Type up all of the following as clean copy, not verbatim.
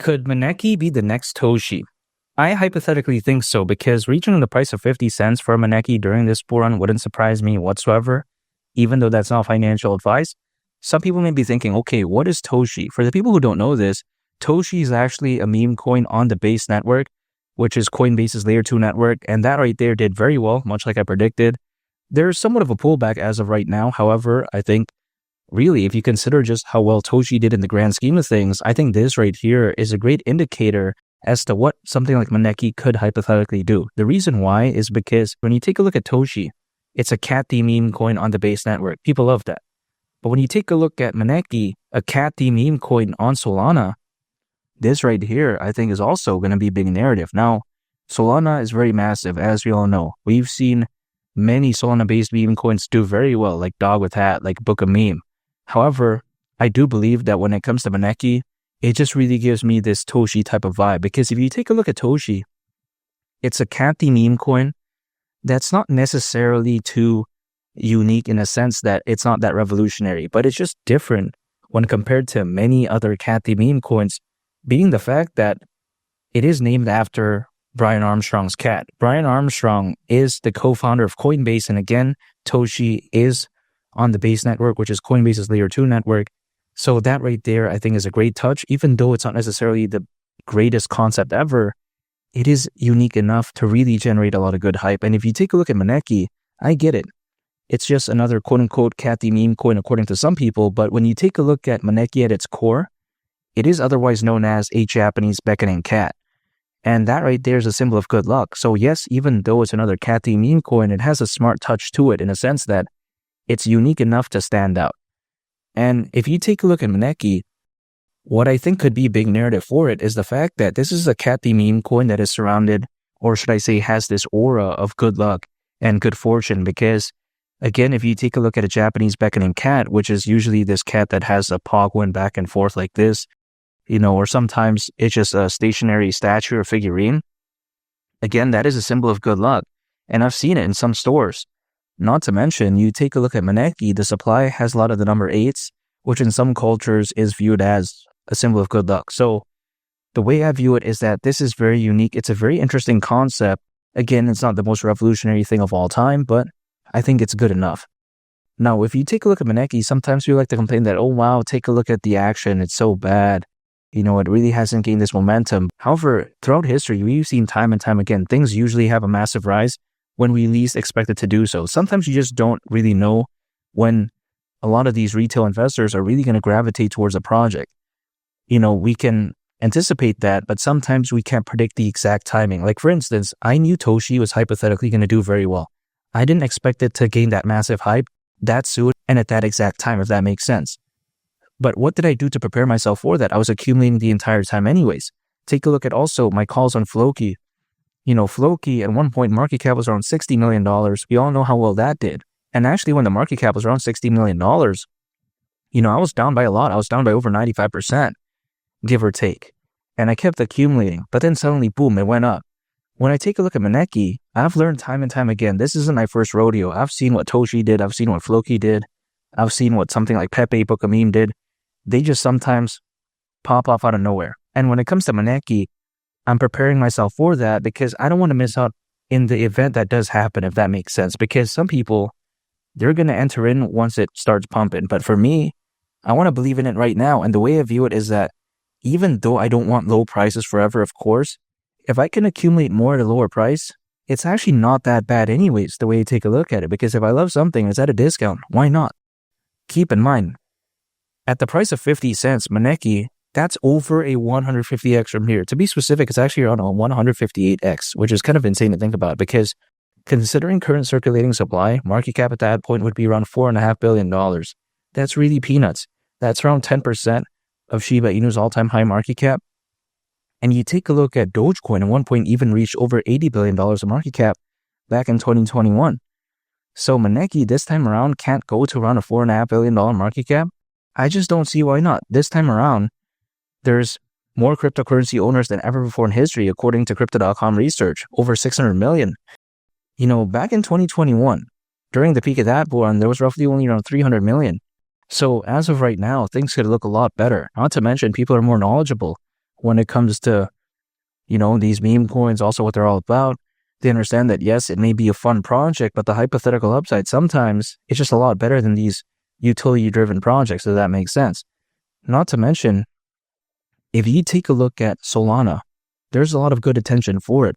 Could Maneki be the next Toshi? I hypothetically think so because reaching the price of 50 cents for a Maneki during this bull run wouldn't surprise me whatsoever, even though that's not financial advice. Some people may be thinking, okay, what is Toshi? For the people who don't know this, Toshi is actually a meme coin on the Base network, which is Coinbase's layer 2 network, and that right there did very well, much like I predicted. There's somewhat of a pullback as of right now. However, I think really, if you consider just how well Toshi did in the grand scheme of things, I think this right here is a great indicator as to what something like Maneki could hypothetically do. The reason why is because when you take a look at Toshi, it's a cat theme meme coin on the Base network. People love that. But when you take a look at Maneki, a cat theme meme coin on Solana, this right here, I think, is also going to be a big narrative. Now, Solana is very massive, as we all know. We've seen many Solana-based meme coins do very well, like Dog with Hat, like Book of Meme. However, I do believe that when it comes to Maneki, it just really gives me this Toshi type of vibe. Because if you take a look at Toshi, it's a cat theme meme coin that's not necessarily too unique in a sense that it's not that revolutionary, but it's just different when compared to many other cat theme meme coins, being the fact that it is named after Brian Armstrong's cat. Brian Armstrong is the co-founder of Coinbase, and again, Toshi is on the Base network, which is Coinbase's layer 2 network. So that right there, I think, is a great touch. Even though it's not necessarily the greatest concept ever, it is unique enough to really generate a lot of good hype. And if you take a look at Maneki, I get it. It's just another quote-unquote cat theme meme coin according to some people, but when you take a look at Maneki at its core, it is otherwise known as a Japanese beckoning cat. And that right there is a symbol of good luck. So yes, even though it's another cat theme meme coin, it has a smart touch to it in a sense that it's unique enough to stand out. And if you take a look at Maneki, what I think could be a big narrative for it is the fact that this is a cat theme meme coin that is surrounded, or should I say has this aura of good luck and good fortune. Because again, if you take a look at a Japanese beckoning cat, which is usually this cat that has a paw going back and forth like this, or sometimes it's just a stationary statue or figurine. Again, that is a symbol of good luck. And I've seen it in some stores. Not to mention, you take a look at Maneki, the supply has a lot of the number 8s, which in some cultures is viewed as a symbol of good luck. So the way I view it is that this is very unique. It's a very interesting concept. Again, it's not the most revolutionary thing of all time, but I think it's good enough. Now, if you take a look at Maneki, sometimes we like to complain that, oh wow, take a look at the action, it's so bad. It really hasn't gained this momentum. However, throughout history, we've seen time and time again, things usually have a massive rise when we least expect it to do so. Sometimes you just don't really know when a lot of these retail investors are really going to gravitate towards a project. We can anticipate that, but sometimes we can't predict the exact timing. Like for instance, I knew Toshi was hypothetically going to do very well. I didn't expect it to gain that massive hype that soon and at that exact time, if that makes sense. But what did I do to prepare myself for that? I was accumulating the entire time anyways. Take a look at also my calls on Floki. Floki at one point market cap was around $60 million. We all know how well that did. And actually when the market cap was around $60 million, I was down by a lot. I was down by over 95%, give or take. And I kept accumulating, but then suddenly, boom, it went up. When I take a look at Maneki, I've learned time and time again, this isn't my first rodeo. I've seen what Toshi did. I've seen what Floki did. I've seen what something like Pepe Book of Meme did. They just sometimes pop off out of nowhere. And when it comes to Maneki, I'm preparing myself for that because I don't want to miss out in the event that does happen, if that makes sense. Because some people, they're going to enter in once it starts pumping. But for me, I want to believe in it right now. And the way I view it is that even though I don't want low prices forever, of course, if I can accumulate more at a lower price, it's actually not that bad anyways, the way you take a look at it. Because if I love something, it's at a discount. Why not? Keep in mind, at the price of 50 cents, Maneki, that's over a 150x from here. To be specific, it's actually around a 158x, which is kind of insane to think about because considering current circulating supply, market cap at that point would be around $4.5 billion. That's really peanuts. That's around 10% of Shiba Inu's all-time high market cap. And you take a look at Dogecoin, at one point even reached over $80 billion of market cap back in 2021. So Maneki this time around can't go to around a $4.5 billion market cap. I just don't see why not. This time around, there's more cryptocurrency owners than ever before in history, according to Crypto.com research, over 600 million. Back in 2021, during the peak of that bull run, there was roughly only around 300 million. So as of right now, things could look a lot better. Not to mention, people are more knowledgeable when it comes to, these meme coins, also what they're all about. They understand that, yes, it may be a fun project, but the hypothetical upside, sometimes it's just a lot better than these utility-driven projects, if that makes sense. Not to mention, if you take a look at Solana, there's a lot of good attention for it.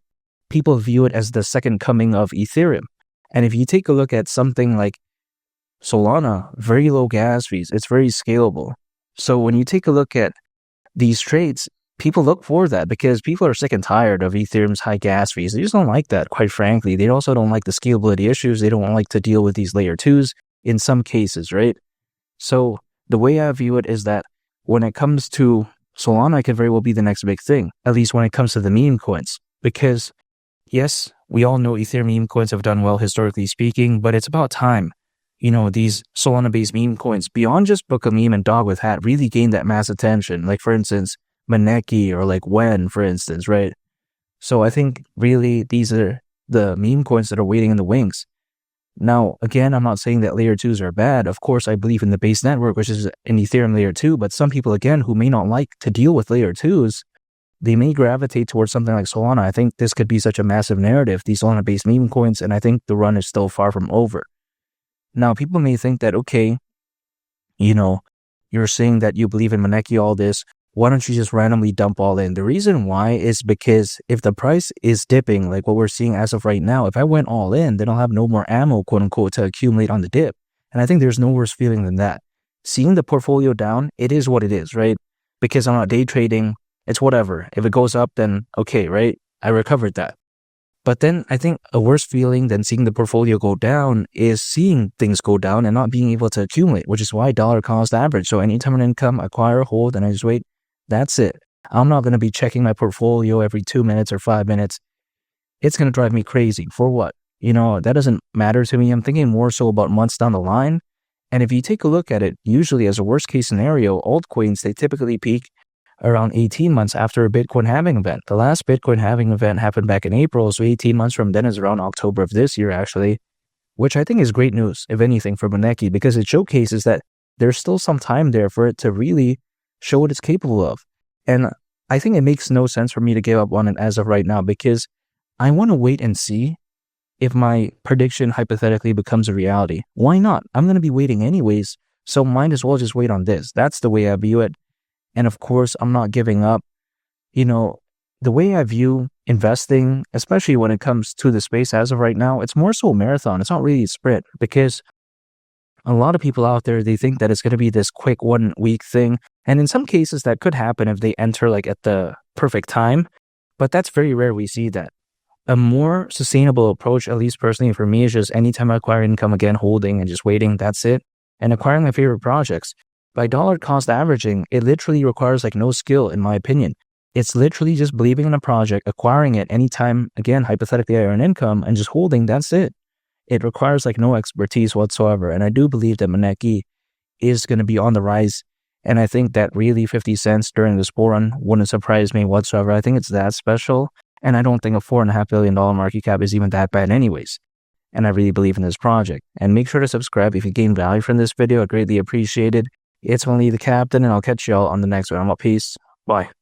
People view it as the second coming of Ethereum. And if you take a look at something like Solana, very low gas fees, it's very scalable. So when you take a look at these trades, people look for that because people are sick and tired of Ethereum's high gas fees. They just don't like that, quite frankly. They also don't like the scalability issues. They don't like to deal with these layer 2s in some cases, right? So the way I view it is that when it comes to Solana, it could very well be the next big thing, at least when it comes to the meme coins. Because, yes, we all know Ethereum meme coins have done well historically speaking, but it's about time. These Solana-based meme coins, beyond just Book a Meme and Dog with Hat, really gained that mass attention. Like, for instance, MANEKI or like When, for instance, right? So I think really these are the meme coins that are waiting in the wings. Now, again, I'm not saying that layer 2s are bad. Of course, I believe in the base network, which is an Ethereum layer 2, but some people, again, who may not like to deal with layer 2s, they may gravitate towards something like Solana. I think this could be such a massive narrative, these Solana-based meme coins, and I think the run is still far from over. Now, people may think that, okay, you're saying that you believe in MANEKI, all this, why don't you just randomly dump all in? The reason why is because if the price is dipping, like what we're seeing as of right now, if I went all in, then I'll have no more ammo, quote unquote, to accumulate on the dip. And I think there's no worse feeling than that. Seeing the portfolio down, it is what it is, right? Because I'm not day trading, it's whatever. If it goes up, then okay, right? I recovered that. But then I think a worse feeling than seeing the portfolio go down is seeing things go down and not being able to accumulate, which is why dollar cost average. So anytime an income, acquire, hold, and I just wait. That's it. I'm not going to be checking my portfolio every 2 minutes or 5 minutes. It's going to drive me crazy. For what? That doesn't matter to me. I'm thinking more so about months down the line. And if you take a look at it, usually as a worst case scenario, altcoins, they typically peak around 18 months after a Bitcoin halving event. The last Bitcoin halving event happened back in April. So 18 months from then is around October of this year, actually, which I think is great news, if anything, for MANEKI, because it showcases that there's still some time there for it to really show what it's capable of. And I think it makes no sense for me to give up on it as of right now because I want to wait and see if my prediction hypothetically becomes a reality. Why not? I'm going to be waiting anyways, so might as well just wait on this. That's the way I view it. And of course, I'm not giving up. The way I view investing, especially when it comes to the space as of right now, it's more so a marathon. It's not really a sprint because a lot of people out there, they think that it's going to be this quick 1 week thing. And in some cases, that could happen if they enter like at the perfect time. But that's very rare we see that. A more sustainable approach, at least personally for me, is just anytime I acquire income, again, holding and just waiting, that's it. And acquiring my favorite projects. By dollar cost averaging, it literally requires like no skill, in my opinion. It's literally just believing in a project, acquiring it anytime, again, hypothetically I earn income, and just holding, that's it. It requires like no expertise whatsoever. And I do believe that MANEKI is going to be on the rise. And I think that really 50 cents during this bull run wouldn't surprise me whatsoever. I think it's that special. And I don't think a $4.5 billion market cap is even that bad anyways. And I really believe in this project. And make sure to subscribe if you gain value from this video. I greatly appreciate it. It's only the captain, and I'll catch y'all on the next one. I'm out. Peace. Bye.